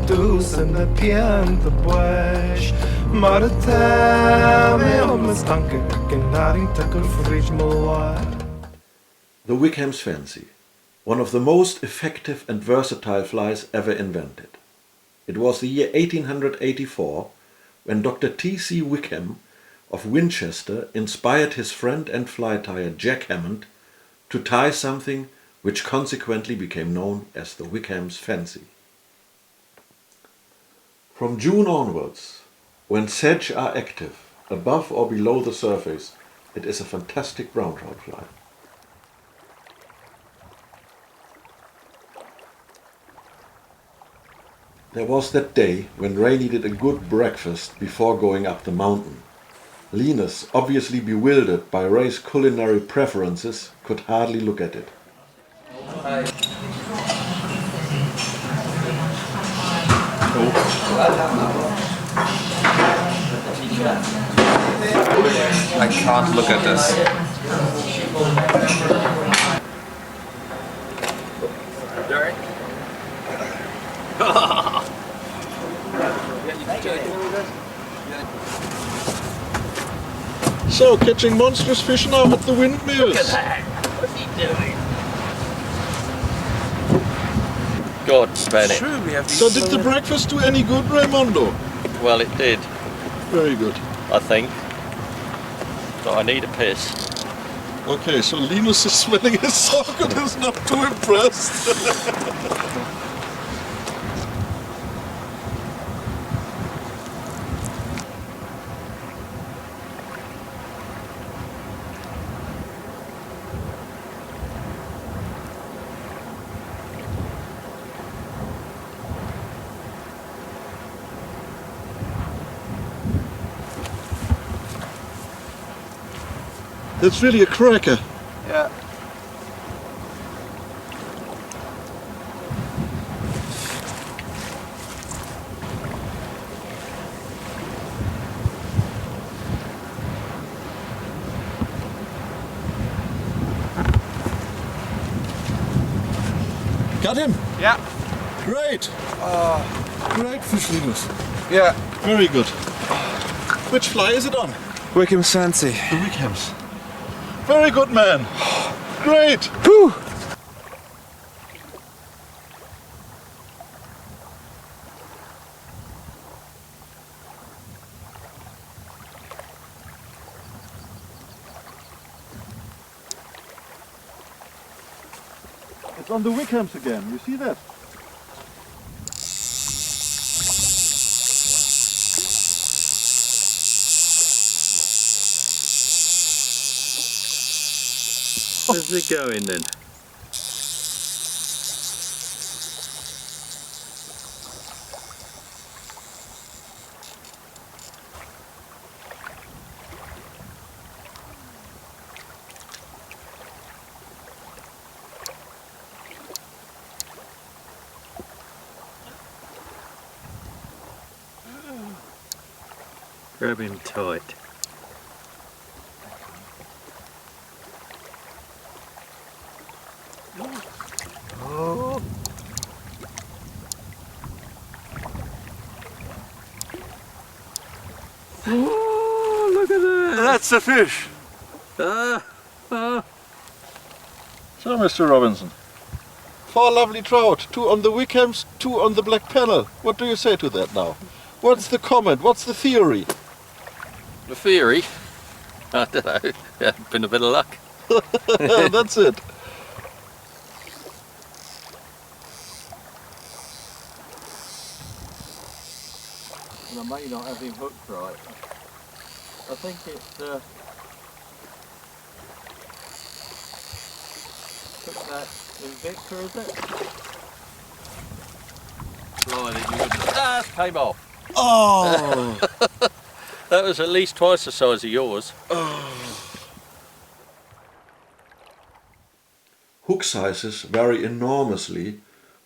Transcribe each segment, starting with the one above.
douce ne pient de bois. Maar de time om is danke naring takel fridge malwa. The Wickham's fancy, one of the most effective and versatile flies ever invented. It was the year 1884 when Dr. T.C. Wickham of Winchester inspired his friend and fly tyer Jack Hammond to tie something which consequently became known as the Wickham's fancy. From June onwards, when sedge are active, above or below the surface, it is a fantastic brown trout fly. There was that day when Ray needed a good breakfast before going up the mountain. Linus, obviously bewildered by Ray's culinary preferences, could hardly look at it. I can't look at this. So, catching monstrous fish now at the windmills. Look at that. What's he doing? God, Bennett. True, we have these. So did the breakfast do any good, Raimondo? Well, it did, Very good. I think. But I need a piss. Okay, so Linus is smelling his sock and is not too impressed. That's really a cracker. Yeah. Got him? Yeah. Great. Great fish, Linus. Yeah. Very good. Which fly is it on? Wickham's fancy. The Wickham's. Very good, man. Great. Whew. It's on the Wickham's again. You see that? Where's it going then? Grab him tight. Oh. Oh, look at that! That's a fish. Ah, ah. So, Mr. Robinson, 4 lovely trout, 2 on the Wickham's, 2 on the black panel. What do you say to that now? What's the comment? What's the theory? The theory? I don't know. Yeah, been a bit of luck. That's it. And I may not have him hooked right. I think it's took that Invicta, is it? Fly that you wouldn't. Ah, it came off. Oh! That was at least twice the size of yours. Hook sizes vary enormously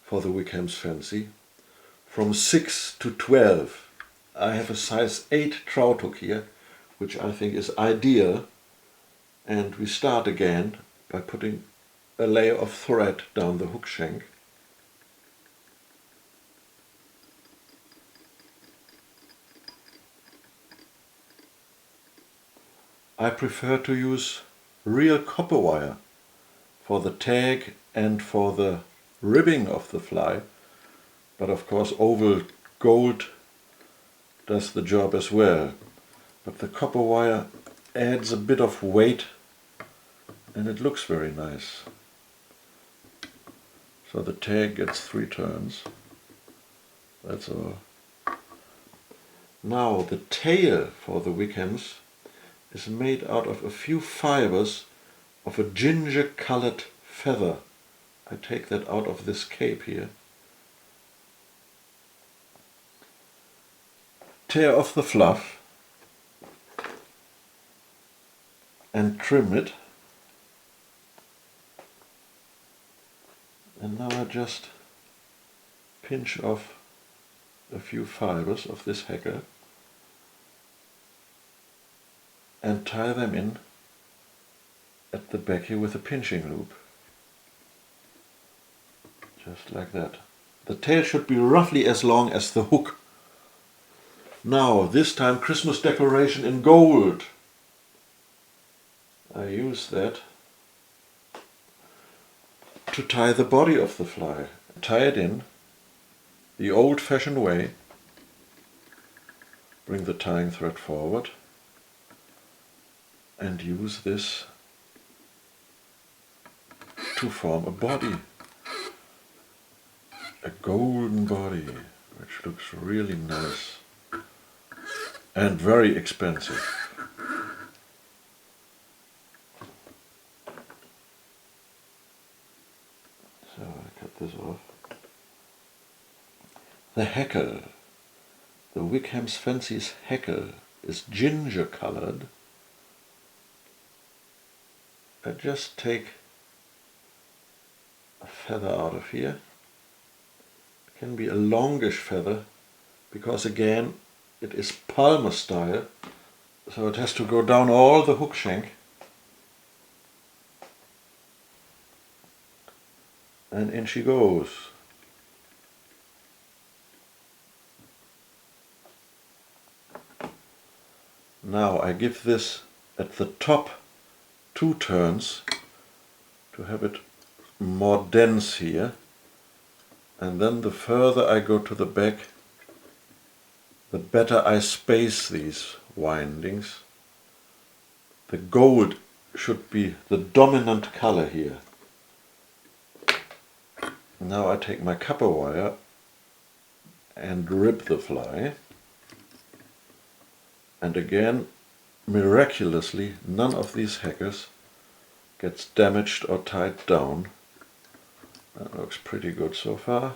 for the Wickham's fancy, from 6 to 12. I have a size 8 trout hook here, which I think is ideal, and we start again by putting a layer of thread down the hook shank. I prefer to use real copper wire for the tag and for the ribbing of the fly, but of course oval gold does the job as well. But the copper wire adds a bit of weight and it looks very nice. So the tag gets 3 turns. That's all. Now the tail for the Wickhams is made out of a few fibers of a ginger colored feather. I take that out of this cape here. Tear off the fluff and trim it. And now I just pinch off a few fibers of this hacker and tie them in at the back here with a pinching loop. Just like that. The tail should be roughly as long as the hook. Now, this time Christmas decoration in gold. I use that to tie the body of the fly. Tie it in the old-fashioned way. Bring the tying thread forward and use this to form a body. A golden body, which looks really nice and very expensive. So I cut this off. The hackle, the Wickham's Fancy's hackle, is ginger colored. I just take a feather out of here. It can be a longish feather because again it is Palmer style, so it has to go down all the hook shank. And in she goes. Now I give this at the top 2 turns to have it more dense here, and then the further I go to the back, the better I space these windings. The gold should be the dominant color here. Now I take my copper wire and rib the fly, and again, miraculously, none of these hackers gets damaged or tied down. That looks pretty good so far.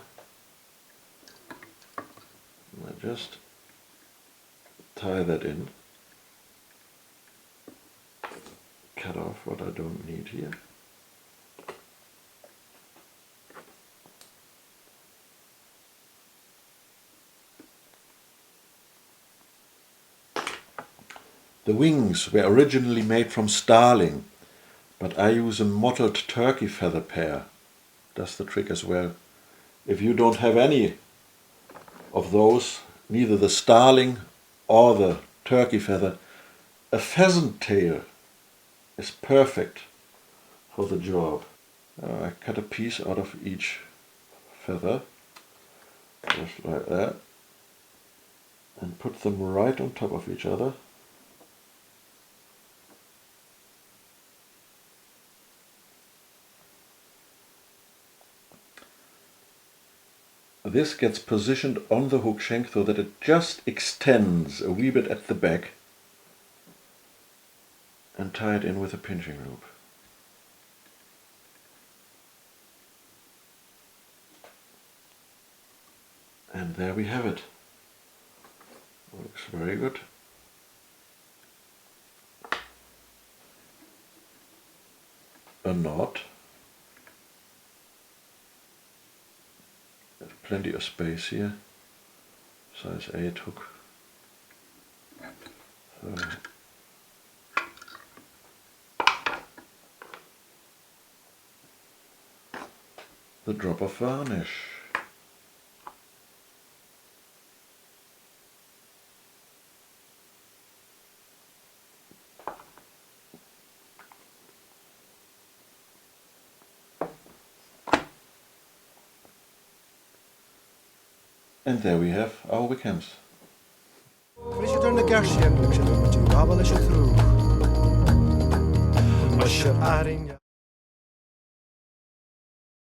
I just tie that in, cut off what I don't need here. The wings were originally made from starling, but I use a mottled turkey feather pair. Does the trick as well. If you don't have any of those, neither the starling or the turkey feather, a pheasant tail is perfect for the job. I cut a piece out of each feather, just like that, and put them right on top of each other. This gets positioned on the hook shank so that it just extends a wee bit at the back, and tie it in with a pinching loop. And there we have it. Looks very good. A knot. There's plenty of space here. Size 8 hook. So the drop of varnish. And there we have our Wickhams. Chris yn y garsian, dwi'n siarad am y ti'n gofal eisiau thrwch. Mae siarad